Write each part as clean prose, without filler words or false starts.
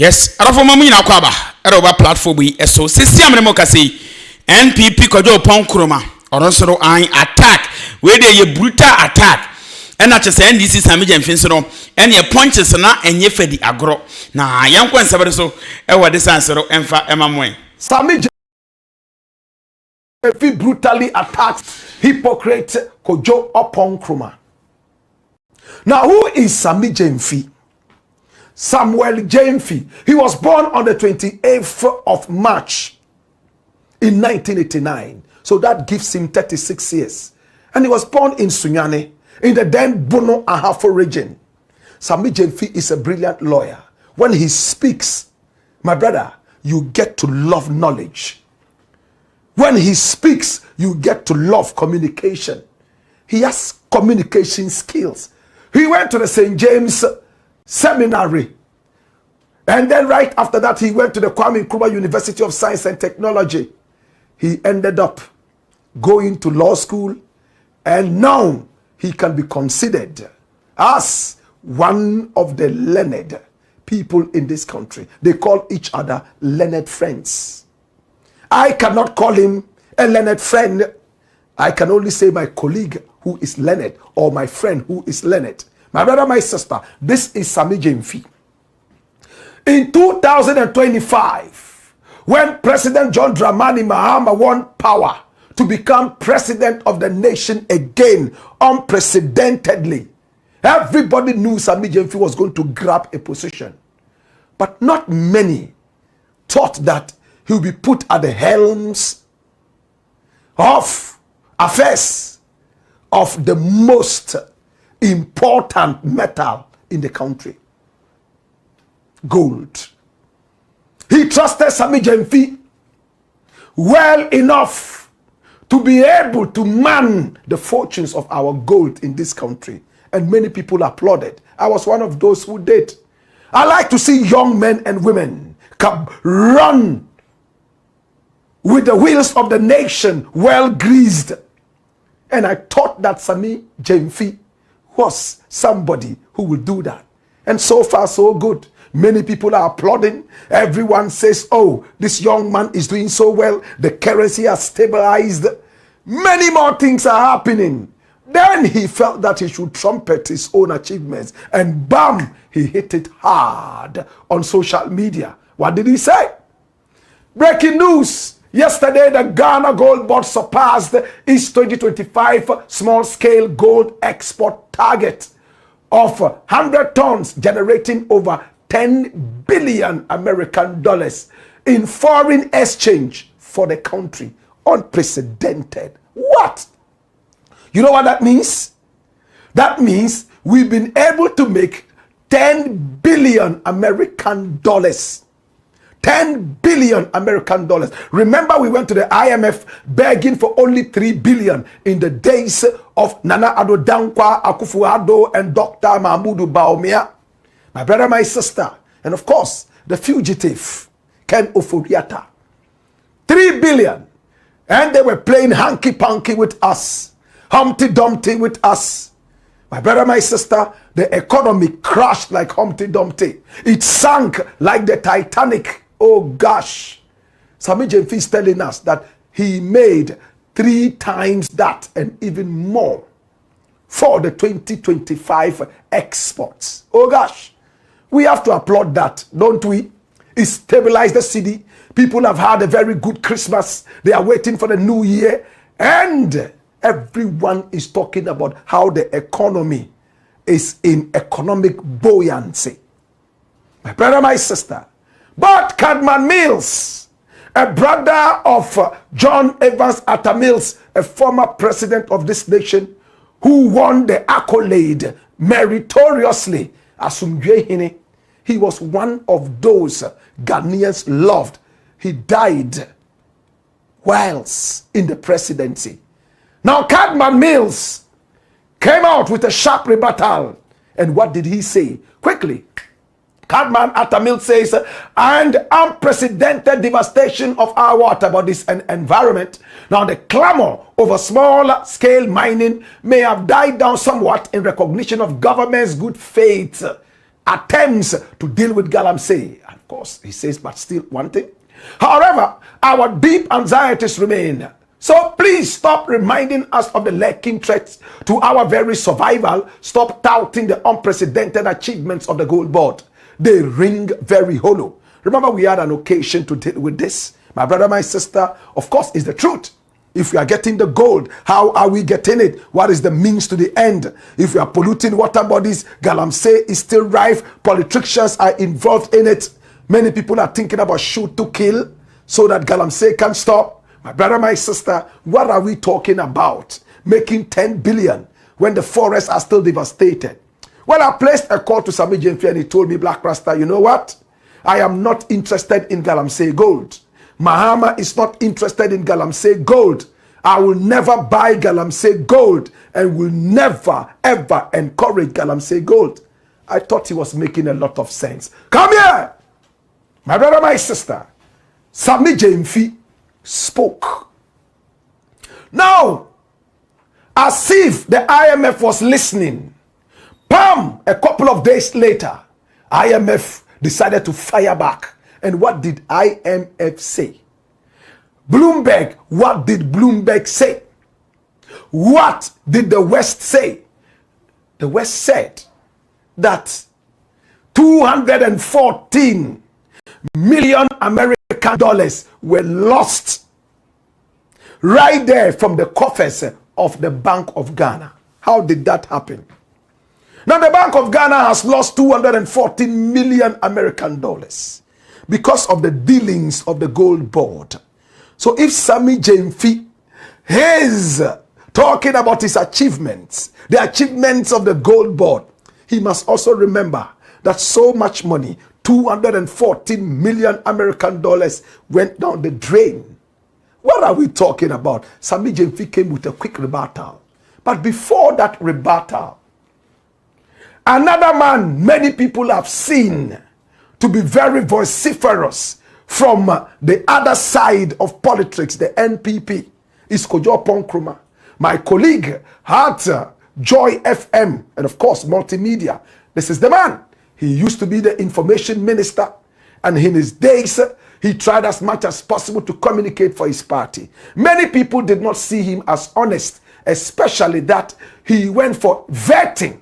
Yes, arafo mamu nyina kwaba eroba platform yi eso sisi amre mo kase NPP Kwadwo NKrumah oronsoro an attack we dey ye brutal attack ena chese NDC samije mfinso no ene punches na enye fadi agro na yankwa nsabere so e wode sansero emfa emamwen samije brutally attacked hypocrite Kwadwo NKrumah. Now who is Samije Mfi? Samuel Jemfi. He was born on the 28th of March in 1989. So that gives him 36 years. And he was born in Sunyani, in the then Bono Ahafo region. Samije Jemfi is a brilliant lawyer. When he speaks, my brother, you get to love knowledge. When he speaks, you get to love communication. He has communication skills. He went to the St. James Seminary. And then right after that, he went to the NKrumah University of Science and Technology. He ended up going to law school. And now he can be considered as one of the learned people in this country. They call each other learned friends. I cannot call him a learned friend. I can only say my colleague who is learned or my friend who is learned. My brother, my sister, this is Samije Mfi. In 2025, when President John Dramani Mahama won power to become president of the nation again, unprecedentedly, everybody knew Samije Mfi was going to grab a position. But not many thought that he would be put at the helms of affairs of the most important metal in the country, gold. He trusted Samije Mfi well enough to be able to man the fortunes of our gold in this country, and many people applauded. I was one of those who did. I like to see young men and women come run with the wheels of the nation well greased, and I thought that Samije Mfi was somebody who will do that. And so far, so good. Many people are applauding. Everyone says, oh, this young man is doing so well. The currency has stabilized. Many more things are happening. Then he felt that he should trumpet his own achievements. And bam, he hit it hard on social media. What did he say? Breaking news. Yesterday, the Ghana Gold Board surpassed its 2025 small-scale gold export target of 100 tons, generating over 10 billion American dollars in foreign exchange for the country. Unprecedented. What? You know what that means? That means we've been able to make 10 billion American dollars. 10 billion American dollars. Remember, we went to the IMF begging for only 3 billion in the days of Nana Addo Dankwa Akufo-Addo and Dr. Mahmoud Bawumia. My brother, my sister, and of course, the fugitive, Ken Oforiatta. 3 billion. And they were playing hanky-panky with us. Humpty Dumpty with us. My brother, my sister, the economy crashed like Humpty Dumpty. It sank like the Titanic. Oh gosh. Samije Mfi is telling us that he made 3 times that and even more for the 2025 exports. Oh gosh. We have to applaud that, don't we? It stabilized the city. People have had a very good Christmas. They are waiting for the new year. And everyone is talking about how the economy is in economic buoyancy. My brother, my sister. But Cadman Mills, a brother of John Evans Atta Mills, a former president of this nation, who won the accolade meritoriously, Asumdwehine, he was one of those Ghanaians loved. He died whilst in the presidency. Now, Cadman Mills came out with a sharp rebuttal. And what did he say? Quickly, Cadman Atta Mills says, and unprecedented devastation of our water bodies and environment. Now, the clamor over small-scale mining may have died down somewhat in recognition of government's good faith attempts to deal with Galamsey. Of course, he says, but still one thing. However, our deep anxieties remain. So please stop reminding us of the lurking threats to our very survival. Stop touting the unprecedented achievements of the gold board. They ring very hollow. Remember, we had an occasion to deal with this. My brother, my sister, of course, is the truth. If we are getting the gold, how are we getting it? What is the means to the end? If we are polluting water bodies, Galamsey is still rife. Politicians are involved in it. Many people are thinking about shoot to kill so that Galamsey can stop. My brother, my sister, what are we talking about? Making 10 billion when the forests are still devastated. Well, I placed a call to Sammy Jemfi and he told me, Black Rasta, you know what? I am not interested in Galamsey gold. Mahama is not interested in Galamsey gold. I will never buy Galamsey gold and will never, ever encourage Galamsey gold. I thought he was making a lot of sense. Come here! My brother, my sister, Sammy Jemfi spoke. Now, as if the IMF was listening, bam! A couple of days later, IMF decided to fire back. And what did IMF say? Bloomberg, what did Bloomberg say? What did the West say? The West said that 214 million American dollars were lost right there from the coffers of the Bank of Ghana. How did that happen? Now the Bank of Ghana has lost 214 million American dollars because of the dealings of the gold board. So if Sammy Jemfi is talking about his achievements, the achievements of the gold board, he must also remember that so much money, 214 million American dollars, went down the drain. What are we talking about? Sammy Jemfi came with a quick rebuttal. But before that rebuttal, another man many people have seen to be very vociferous from the other side of politics, the NPP, is NKrumah. My colleague had Joy FM and of course multimedia. This is the man. He used to be the information minister, and in his days he tried as much as possible to communicate for his party. Many people did not see him as honest, especially that he went for vetting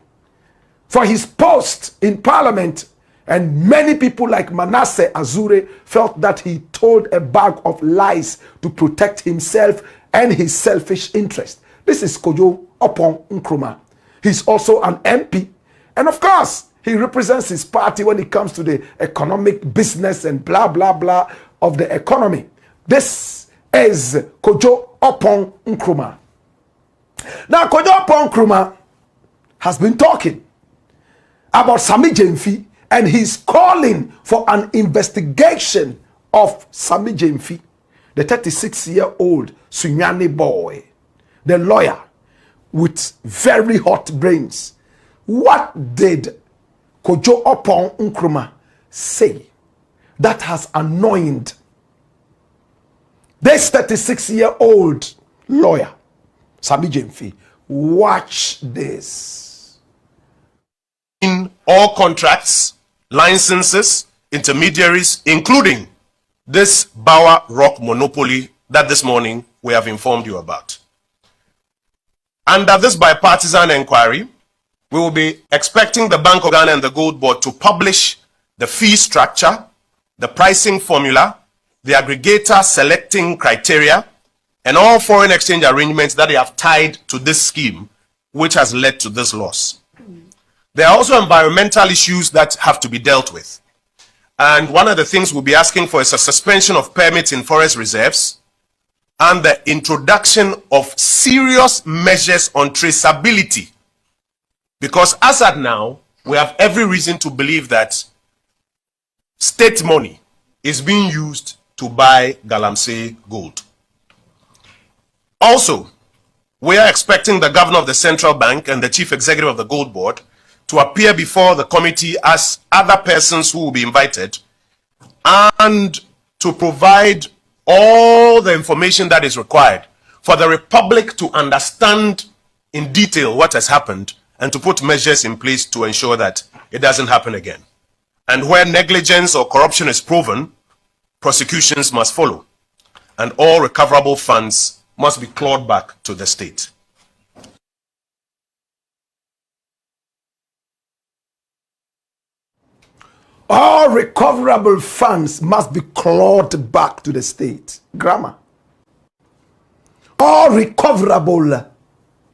for his post in parliament, and many people like Manasseh Azure felt that he told a bag of lies to protect himself and his selfish interest. This is NKrumah. He's also an MP, and of course he represents his party when it comes to the economic business and blah blah blah of the economy. This is NKrumah. Now NKrumah has been talking about Sammy Jemfi, and he's calling for an investigation of Sammy Jemfi, the 36-year-old Sunyani boy, the lawyer with very hot brains. What did NKrumah say that has annoyed this 36-year-old lawyer, Sammy Jemfi? Watch this. In all contracts, licenses, intermediaries, including this Bauer Rock monopoly that this morning we have informed you about. Under this bipartisan inquiry, we will be expecting the Bank of Ghana and the Gold Board to publish the fee structure, the pricing formula, the aggregator selecting criteria, and all foreign exchange arrangements that they have tied to this scheme, which has led to this loss. There are also environmental issues that have to be dealt with. And one of the things we'll be asking for is a suspension of permits in forest reserves and the introduction of serious measures on traceability. Because as at now, we have every reason to believe that state money is being used to buy Galamsey gold. Also, we are expecting the governor of the central bank and the chief executive of the gold board to appear before the committee as other persons who will be invited and to provide all the information that is required for the Republic to understand in detail what has happened and to put measures in place to ensure that it doesn't happen again. And where negligence or corruption is proven, prosecutions must follow, and all recoverable funds must be clawed back to the state. All recoverable funds must be clawed back to the state. Grammar. All recoverable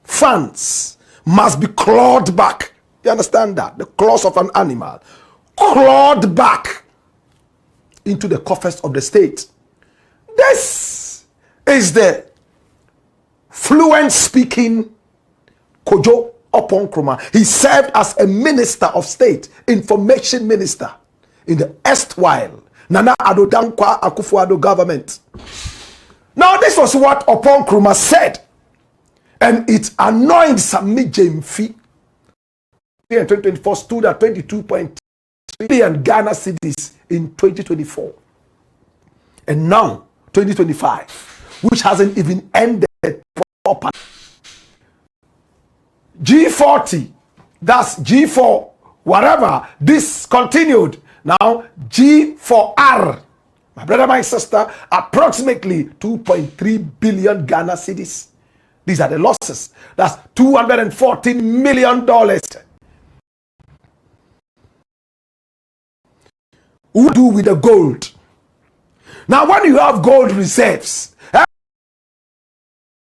funds must be clawed back. You understand that? The claws of an animal. Clawed back into the coffers of the state. This is the fluent speaking Kwadwo NKrumah. He served as a minister of state, information minister, in the erstwhile Nana Addo Dankwa Akufo-Addo government. Now this was what NKrumah said, and it annoyed Sammy Jemfi. In 2024 stood at 22.3 billion Ghana cedis in 2024, and now 2025, which hasn't even ended proper. G40, that's G4, whatever, this continued. Now G4R, my brother, my sister, approximately 2.3 billion Ghana cedis. These are the losses. That's $214 million. Who do with the gold? Now when you have gold reserves,